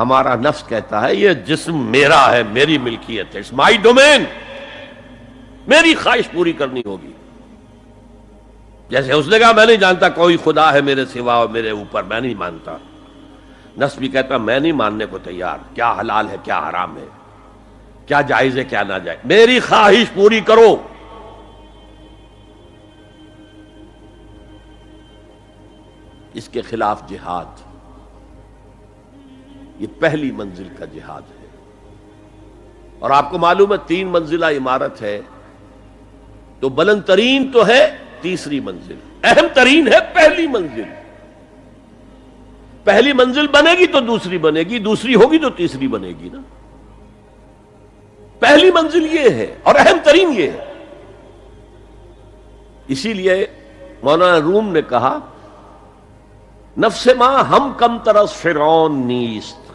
ہمارا نفس کہتا ہے یہ جسم میرا ہے، میری ملکیت ہے، اٹس مائی ڈومین، میری خواہش پوری کرنی ہوگی. جیسے اس نے کہا میں نہیں جانتا کوئی خدا ہے میرے سوا اور میرے اوپر، میں نہیں مانتا. نفس بھی کہتا میں نہیں ماننے کو تیار، کیا حلال ہے کیا حرام ہے، کیا جائز ہے کیا ناجائز، میری خواہش پوری کرو. اس کے خلاف جہاد، یہ پہلی منزل کا جہاد ہے. اور آپ کو معلوم ہے 3 منزلہ عمارت ہے تو بلند ترین تو ہے تیسری منزل، اہم ترین ہے پہلی منزل. پہلی منزل بنے گی تو دوسری بنے گی، دوسری ہوگی تو تیسری بنے گی نا. پہلی منزل یہ ہے اور اہم ترین یہ ہے. اسی لیے مولانا روم نے کہا نفس ماں ہم کم طرز فرعون نیست،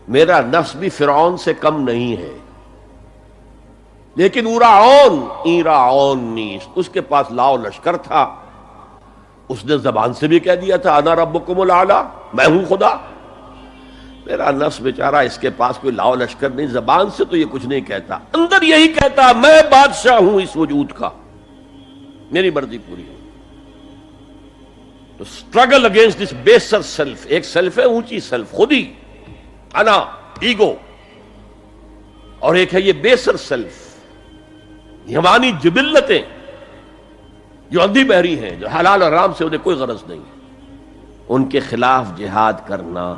میرا نفس بھی فرعون سے کم نہیں ہے، لیکن ایراعون نیست، اس کے پاس لاؤ لشکر تھا. اس نے زبان سے بھی کہہ دیا تھا انا ربکم الاعلی، میں ہوں خدا. میرا نفس بیچارہ اس کے پاس کوئی لاؤ لشکر نہیں، زبان سے تو یہ کچھ نہیں کہتا، اندر یہی کہتا میں بادشاہ ہوں اس وجود کا، میری مرضی پوری ہو. تو اسٹرگل اگینسٹ دس بیسر سیلف، ایک سیلف ہے اونچی سیلف، خودی، انا، ایگو، اور ایک ہے یہ بیسر سیلف، ہماری جبلتیں جو اندھی بہری ہیں، جو حلال اور حرام سے انہیں کوئی غرض نہیں، ان کے خلاف جہاد کرنا.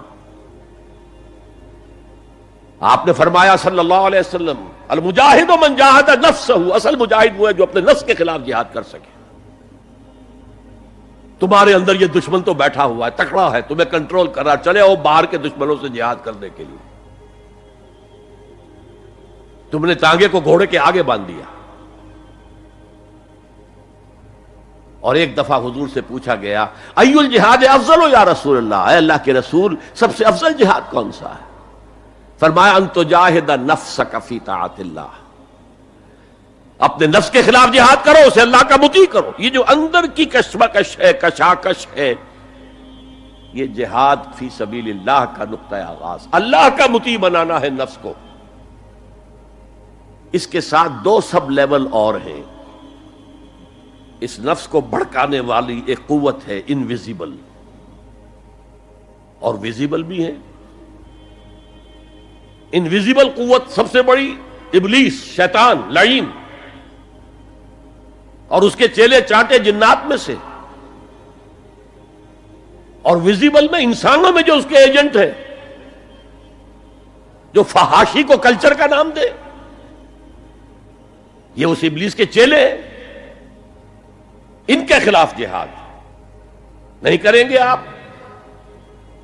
آپ نے فرمایا صلی اللہ علیہ وسلم المجاہد من جاہد نفسہ، اصل مجاہد وہ ہے جو اپنے نفس کے خلاف جہاد کر سکے. تمہارے اندر یہ دشمن تو بیٹھا ہوا ہے، تکڑا ہے، تمہیں کنٹرول کر رہا، چلے آؤ باہر کے دشمنوں سے جہاد کرنے کے لیے. تم نے ٹانگے کو گھوڑے کے آگے باندھ دیا. اور ایک دفعہ حضور سے پوچھا گیا ای الجہاد افضل یا رسول اللہ، اے اللہ کے رسول سب سے افضل جہاد کون سا ہے؟ فرمایا ان تجاہد نفسک فی طاعت اللہ، اپنے نفس کے خلاف جہاد کرو، اسے اللہ کا مطیع کرو. یہ جو اندر کی کشمکش ہے، کشاکش ہے، یہ جہاد فی سبیل اللہ کا نقطہ آغاز، اللہ کا مطیع بنانا ہے نفس کو. اس کے ساتھ 2 سب لیول اور ہیں. اس نفس کو بھڑکانے والی ایک قوت ہے انویزیبل، اور ویزیبل بھی ہے. انویزیبل قوت سب سے بڑی ابلیس، شیطان لعین، اور اس کے چیلے چانٹے جنات میں سے. اور ویزیبل میں انسانوں میں جو اس کے ایجنٹ ہیں، جو فحاشی کو کلچر کا نام دے، یہ اس ابلیس کے چیلے ہیں. ان کے خلاف جہاد نہیں کریں گے آپ.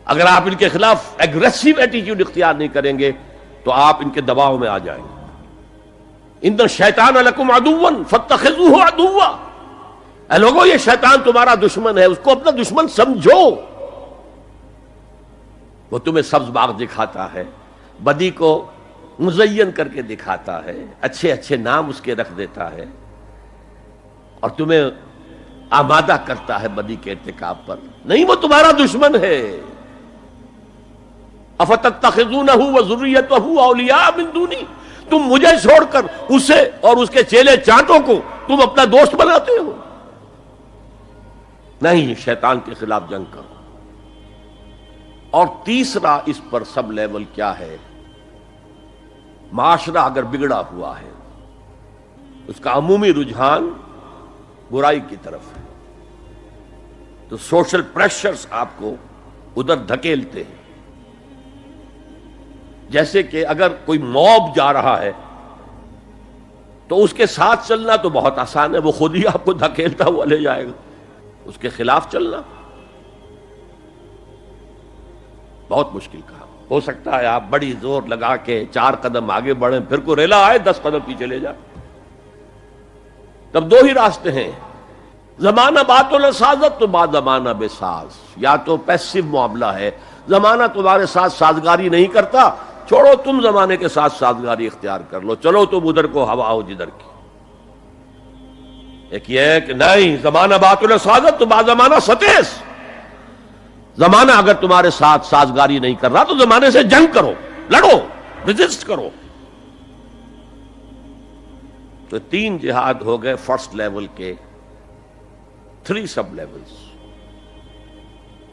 اگر آپ ان کے خلاف ایگریسو ایٹیٹیوڈ اختیار نہیں کریں گے تو آپ ان کے دباؤ میں آ جائیں گے. ان الشیطان لکم عدوا فاتخذوہ عدوا، اے لوگوں یہ شیطان تمہارا دشمن ہے، اس کو اپنا دشمن سمجھو. وہ تمہیں سبز باغ دکھاتا ہے، بدی کو مزین کر کے دکھاتا ہے، اچھے اچھے نام اس کے رکھ دیتا ہے، اور تمہیں آمادہ کرتا ہے بدی کے ارتکاب پر. نہیں، وہ تمہارا دشمن ہے. افتتخذونہ وذریتہ اولیاء من دونی، تم مجھے چھوڑ کر اسے اور اس کے چیلے چانٹوں کو تم اپنا دوست بناتے ہو. نہیں، شیطان کے خلاف جنگ کرو. اور تیسرا اس پر سب لیول کیا ہے؟ معاشرہ اگر بگڑا ہوا ہے، اس کا عمومی رجحان برائی کی طرف ہے، تو سوشل پریشرز آپ کو ادھر دھکیلتے ہیں. جیسے کہ اگر کوئی موب جا رہا ہے تو اس کے ساتھ چلنا تو بہت آسان ہے، وہ خود ہی آپ کو دھکیلتا ہوا لے جائے گا. اس کے خلاف چلنا بہت مشکل کام. ہو سکتا ہے آپ بڑی زور لگا کے 4 قدم آگے بڑھیں، پھر کوئی ریلا آئے 10 قدم پیچھے لے جائے. تب 2 ہی راستے ہیں، زمانہ بات و سازت تو بعد زمانہ بے ساز. یا تو پیسو معاملہ ہے، زمانہ تمہارے ساتھ سازگاری نہیں کرتا، چھوڑو تم زمانے کے ساتھ سازگاری اختیار کر لو، چلو تم ادھر کو ہوا ہو جدھر کی. ایک یہ ہے کہ نہیں، زمانہ بات و سازت تو بعد زمانہ ستیس، زمانہ اگر تمہارے ساتھ سازگاری نہیں کر رہا تو زمانے سے جنگ کرو، لڑو، ریزسٹ کرو۔ تو 3 جہاد ہو گئے فرسٹ لیول کے، 3 سب لیولز۔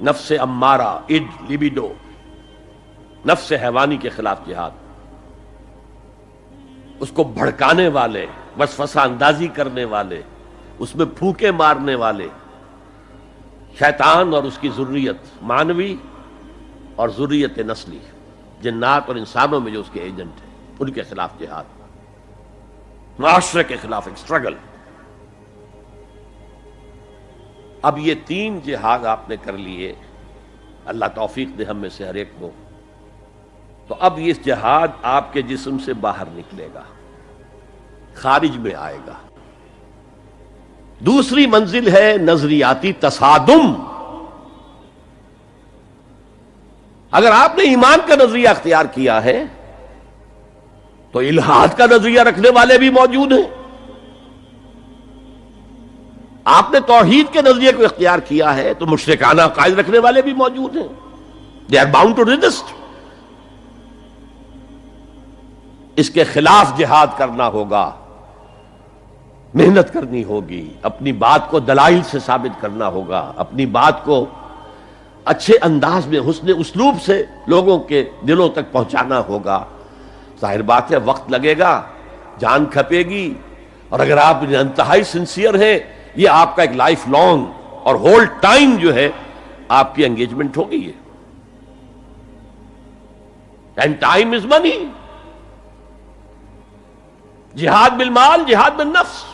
نفس امارہ، اڈ، لیبیڈو، نفس حیوانی کے خلاف جہاد، اس کو بھڑکانے والے، وسوسہ اندازی کرنے والے، اس میں پھونکے مارنے والے، شیطان اور اس کی ذریت مانوی اور ذریت نسلی، جنات اور انسانوں میں جو اس کے ایجنٹ ہیں، ان کے خلاف جہاد، معاشرے کے خلاف ایک اسٹرگل۔ اب یہ 3 جہاد آپ نے کر لیے، اللہ توفیق دے ہم میں سے ہر ایک کو، تو اب یہ جہاد آپ کے جسم سے باہر نکلے گا، خارج میں آئے گا۔ دوسری منزل ہے نظریاتی تصادم۔ اگر آپ نے ایمان کا نظریہ اختیار کیا ہے تو الحاد کا نظریہ رکھنے والے بھی موجود ہیں۔ آپ نے توحید کے نظریے کو اختیار کیا ہے تو مشرکانہ عقائد رکھنے والے بھی موجود ہیں۔ They are bound to resist. اس کے خلاف جہاد کرنا ہوگا، محنت کرنی ہوگی، اپنی بات کو دلائل سے ثابت کرنا ہوگا، اپنی بات کو اچھے انداز میں حسن اسلوب سے لوگوں کے دلوں تک پہنچانا ہوگا۔ ظاہر بات ہے وقت لگے گا، جان کھپے گی، اور اگر آپ انتہائی سنسیئر ہیں یہ آپ کا ایک لائف لانگ اور ہول ٹائم جو ہے آپ کی انگیجمنٹ ہوگی ہے۔ اینڈ ٹائم از منی۔ جہاد بالمال، جہاد بالنفس۔